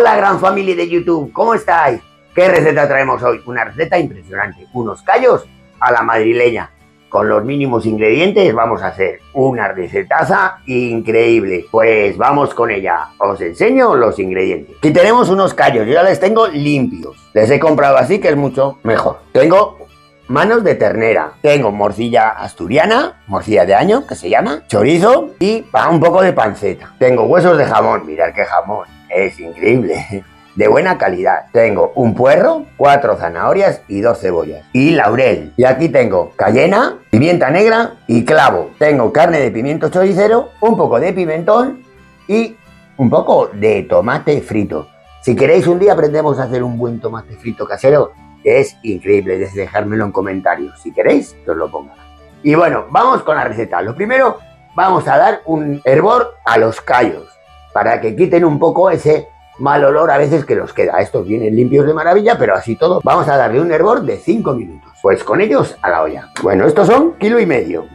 Hola gran familia de YouTube, ¿cómo estáis? ¿Qué receta traemos hoy? Una receta impresionante, unos callos a la madrileña. Con los mínimos ingredientes vamos a hacer una recetaza increíble. Pues vamos con ella, os enseño los ingredientes. Aquí tenemos unos callos, yo ya les tengo limpios. Les he comprado así que es mucho mejor. Tengo manos de ternera, tengo morcilla asturiana, morcilla de año que se llama, chorizo y un poco de panceta. Tengo huesos de jamón, mirad qué jamón, es increíble, de buena calidad. Tengo un puerro, 4 zanahorias y 2 cebollas y laurel. Y aquí tengo cayena, pimienta negra y clavo. Tengo carne de pimiento choricero, un poco de pimentón y un poco de tomate frito. Si queréis un día aprendemos a hacer un buen tomate frito casero, que es increíble, dejármelo en comentarios, si queréis, que os lo ponga. Y bueno, vamos con la receta. Lo primero, vamos a dar un hervor a los callos, para que quiten un poco ese mal olor a veces que los queda. Estos vienen limpios de maravilla, pero así todo, vamos a darle un hervor de 5 minutos. Pues con ellos a la olla. Bueno, estos son 1,5 kilos.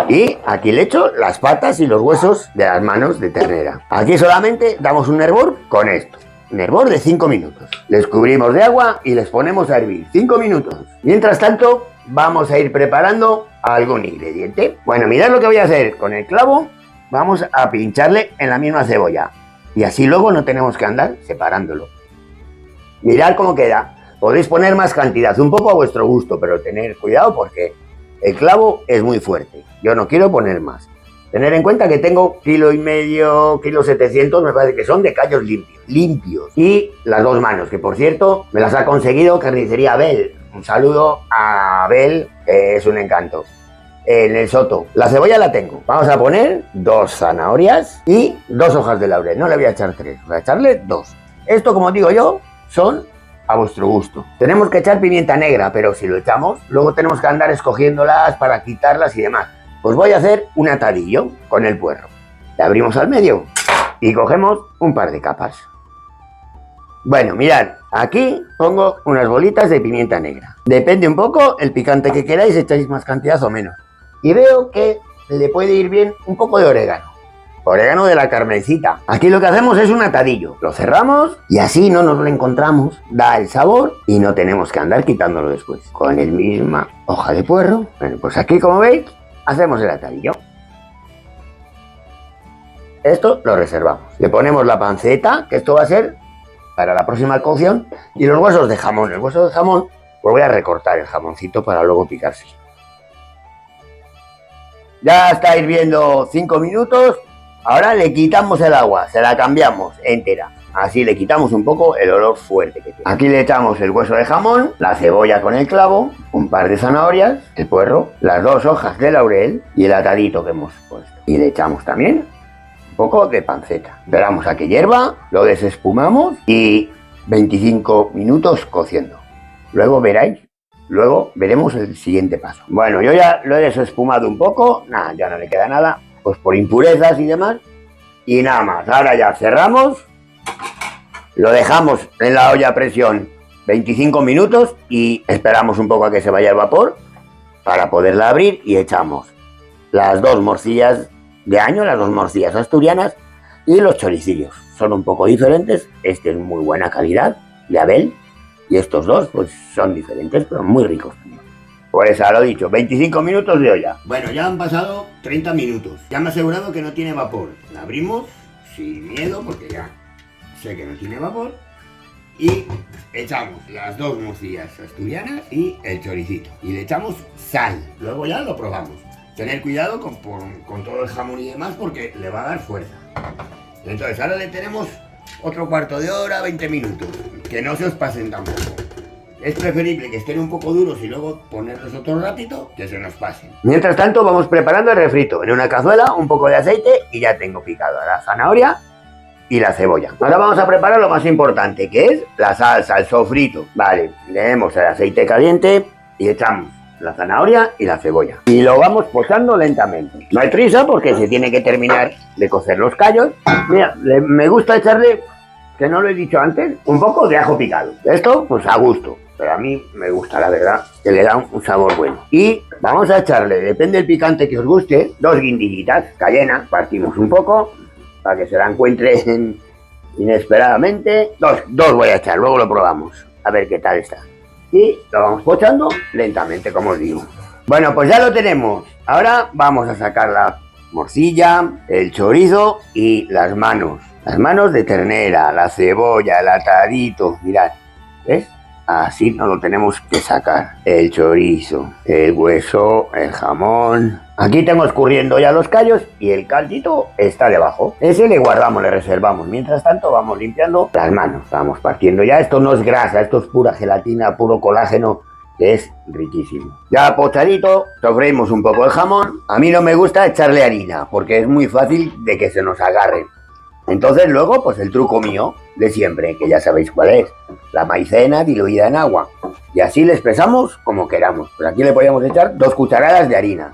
Y aquí le echo las patas y los huesos de las manos de ternera. Aquí solamente damos un hervor con esto. Un hervor de 5 minutos. Les cubrimos de agua y les ponemos a hervir 5 minutos. Mientras tanto, vamos a ir preparando algún ingrediente. Bueno, mirad lo que voy a hacer. Con el clavo vamos a pincharle en la misma cebolla. Y así luego no tenemos que andar separándolo. Mirad cómo queda. Podéis poner más cantidad, un poco a vuestro gusto, pero tener cuidado porque el clavo es muy fuerte. Yo no quiero poner más. Tener en cuenta que tengo 1,5 kilos, 700, me parece que son de callos limpios. Y las 2 manos, que por cierto, me las ha conseguido Carnicería Abel. Un saludo a Abel, que es un encanto. En el Soto. La cebolla la tengo. Vamos a poner 2 zanahorias y 2 hojas de laurel. No le voy a echar 3, voy a echarle 2. Esto, como digo yo, son a vuestro gusto. Tenemos que echar pimienta negra, pero si lo echamos, luego tenemos que andar escogiéndolas para quitarlas y demás. Pues voy a hacer un atadillo con el puerro. Le abrimos al medio y cogemos un par de capas. Bueno, mirad, aquí pongo unas bolitas de pimienta negra. Depende un poco el picante que queráis, echáis más cantidad o menos. Y veo que le puede ir bien un poco de orégano. Orégano de la carnecita. Aquí lo que hacemos es un atadillo. Lo cerramos y así no nos lo encontramos. Da el sabor y no tenemos que andar quitándolo después. Con el misma hoja de puerro. Bueno, pues aquí, como veis, hacemos el atadillo. Esto lo reservamos. Le ponemos la panceta, que esto va a ser para la próxima cocción. Y los huesos de jamón. El hueso de jamón, pues voy a recortar el jamoncito para luego picarse. Ya está hirviendo 5 minutos. Ahora le quitamos el agua, se la cambiamos entera. Así le quitamos un poco el olor fuerte que tiene. Aquí le echamos el hueso de jamón, la cebolla con el clavo, un par de zanahorias, el puerro, las 2 hojas de laurel y el atadito que hemos puesto. Y le echamos también un poco de panceta. Esperamos a que hierva, lo desespumamos y 25 minutos cociendo. Luego veréis. Luego veremos el siguiente paso. Bueno, yo ya lo he desespumado un poco. Nada, ya no le queda nada. Pues por impurezas y demás. Y nada más. Ahora ya cerramos. Lo dejamos en la olla a presión 25 minutos. Y esperamos un poco a que se vaya el vapor. Para poderla abrir. Y echamos las 2 morcillas de año. Las 2 morcillas asturianas. Y los choricillos. Son un poco diferentes. Este es muy buena calidad. De Abel. Y estos 2, pues son diferentes, pero muy ricos también. Pues a lo dicho, 25 minutos de olla. Bueno, ya han pasado 30 minutos. Ya me he asegurado que no tiene vapor. La abrimos sin miedo, porque ya sé que no tiene vapor. Y echamos las 2 morcillas asturianas y el choricito. Y le echamos sal. Luego ya lo probamos. Tener cuidado con todo el jamón y demás, porque le va a dar fuerza. Entonces ahora le tenemos otro cuarto de hora, 20 minutos. Que no se os pasen tampoco. Es preferible que estén un poco duros y luego ponerlos otro ratito que se nos pasen. Mientras tanto vamos preparando el refrito. En una cazuela, un poco de aceite y ya tengo picado la zanahoria y la cebolla. Ahora vamos a preparar lo más importante, que es la salsa, el sofrito. Vale, leemos el aceite caliente y echamos la zanahoria y la cebolla. Y lo vamos posando lentamente. No hay prisa porque se tiene que terminar de cocer los callos. Mira, me gusta echarle, que no lo he dicho antes, un poco de ajo picado. Esto, pues a gusto. Pero a mí me gusta, la verdad, que le da un sabor bueno. Y vamos a echarle, depende del picante que os guste, 2 guindillitas, cayena, partimos un poco, para que se la encuentren inesperadamente, dos voy a echar, luego lo probamos, a ver qué tal está. Y lo vamos pochando lentamente, como os digo. Bueno, pues ya lo tenemos. Ahora vamos a sacar la morcilla, el chorizo y las manos. Las manos de ternera, la cebolla, el atadito, mirad, ¿ves? Así nos lo tenemos que sacar. El chorizo, el hueso, el jamón. Aquí tengo escurriendo ya los callos y el caldito está debajo. Ese le guardamos, le reservamos. Mientras tanto vamos limpiando las manos. Vamos partiendo ya. Esto no es grasa, esto es pura gelatina, puro colágeno, que es riquísimo. Ya pochadito, sofreímos un poco el jamón. A mí no me gusta echarle harina porque es muy fácil de que se nos agarre. Entonces luego, pues el truco mío de siempre, que ya sabéis cuál es, la maicena diluida en agua. Y así le espesamos como queramos. Pues aquí le podemos echar 2 cucharadas de harina,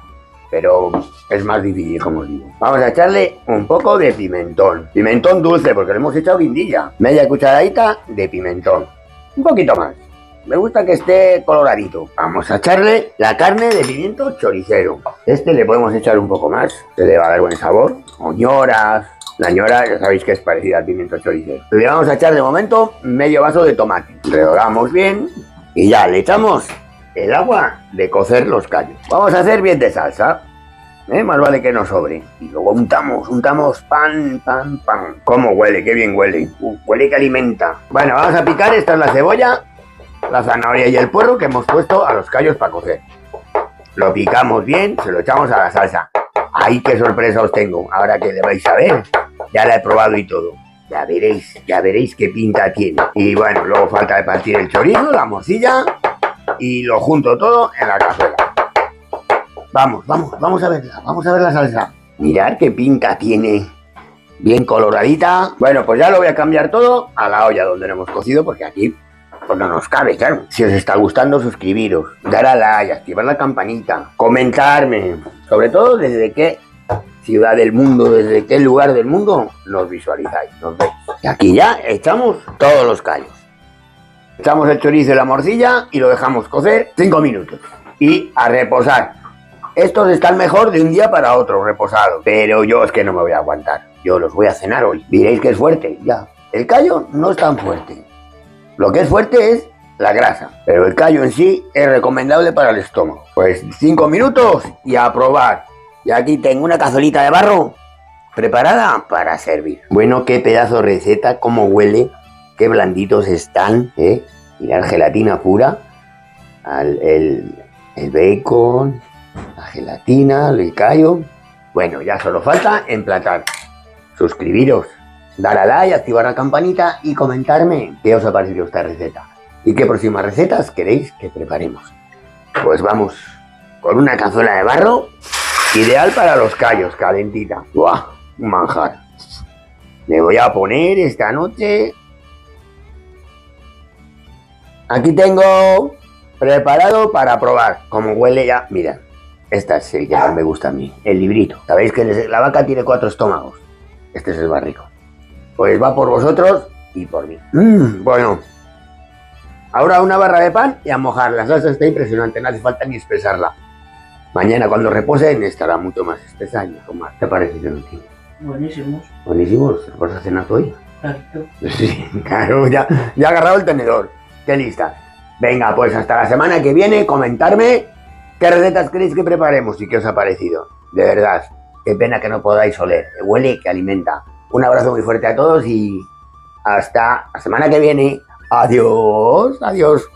pero es más difícil, como os digo. Vamos a echarle un poco de pimentón. Pimentón dulce, porque le hemos echado guindilla. Media cucharadita de pimentón. Un poquito más. Me gusta que esté coloradito. Vamos a echarle la carne de pimiento choricero. Este le podemos echar un poco más, que le va a dar buen sabor. Oñoras. La ñora ya sabéis que es parecida al pimiento choricero. Le vamos a echar de momento medio vaso de tomate. Rehogamos bien y ya le echamos el agua de cocer los callos. Vamos a hacer bien de salsa. Más vale que no sobre. Y luego untamos pan. ¿Cómo huele? Qué bien huele. Huele que alimenta. Bueno, vamos a picar. Esta es la cebolla, la zanahoria y el puerro que hemos puesto a los callos para cocer. Lo picamos bien, se lo echamos a la salsa. ¡Ay, qué sorpresa os tengo! Ahora que le vais a ver. Ya la he probado y todo. Ya veréis qué pinta tiene. Y bueno, luego falta de partir el chorizo, la morcilla y lo junto todo en la cazuela. Vamos a verla, vamos a ver la salsa. Mirad qué pinta tiene. Bien coloradita. Bueno, pues ya lo voy a cambiar todo a la olla donde lo hemos cocido porque aquí pues no nos cabe, claro. Si os está gustando, suscribiros, dar a like, activar la campanita, comentarme, sobre todo desde qué ciudad del mundo, desde qué lugar del mundo nos visualizáis, nos veis. Y aquí ya echamos todos los callos. Echamos el chorizo y la morcilla y lo dejamos cocer 5 minutos. Y a reposar. Estos están mejor de un día para otro, reposados. Pero yo es que no me voy a aguantar. Yo los voy a cenar hoy. Diréis que es fuerte, ya. El callo no es tan fuerte. Lo que es fuerte es la grasa. Pero el callo en sí es recomendable para el estómago. Pues 5 minutos y a probar. Y aquí tengo una cazuelita de barro preparada para servir. Bueno, qué pedazo de receta, cómo huele, qué blanditos están, Mirad, gelatina pura, el bacon, la gelatina, el callo. Bueno, ya solo falta emplatar. Suscribiros, dar a like, activar la campanita y comentarme qué os ha parecido esta receta. Y qué próximas recetas queréis que preparemos. Pues vamos con una cazuela de barro. Ideal para los callos, calentita. ¡Buah! Un manjar. Me voy a poner esta noche. Aquí tengo preparado para probar. Como huele ya. Mira, esta es el que más me gusta a mí. El librito. Sabéis que la vaca tiene 4 estómagos. Este es el más rico. Pues va por vosotros y por mí. Bueno. Ahora una barra de pan y a mojar. La salsa está impresionante. No hace falta ni espesarla. Mañana cuando reposen estará mucho más espesa y mejor más. ¿Te parece, Jonathan? Buenísimos. Buenísimos. ¿Vas a cenar hoy? Claro. Sí, claro, ya he agarrado el tenedor. Qué lista. Venga, pues hasta la semana que viene, comentarme qué recetas queréis que preparemos y qué os ha parecido. De verdad, qué pena que no podáis oler. Que huele, que alimenta. Un abrazo muy fuerte a todos y hasta la semana que viene. Adiós, adiós.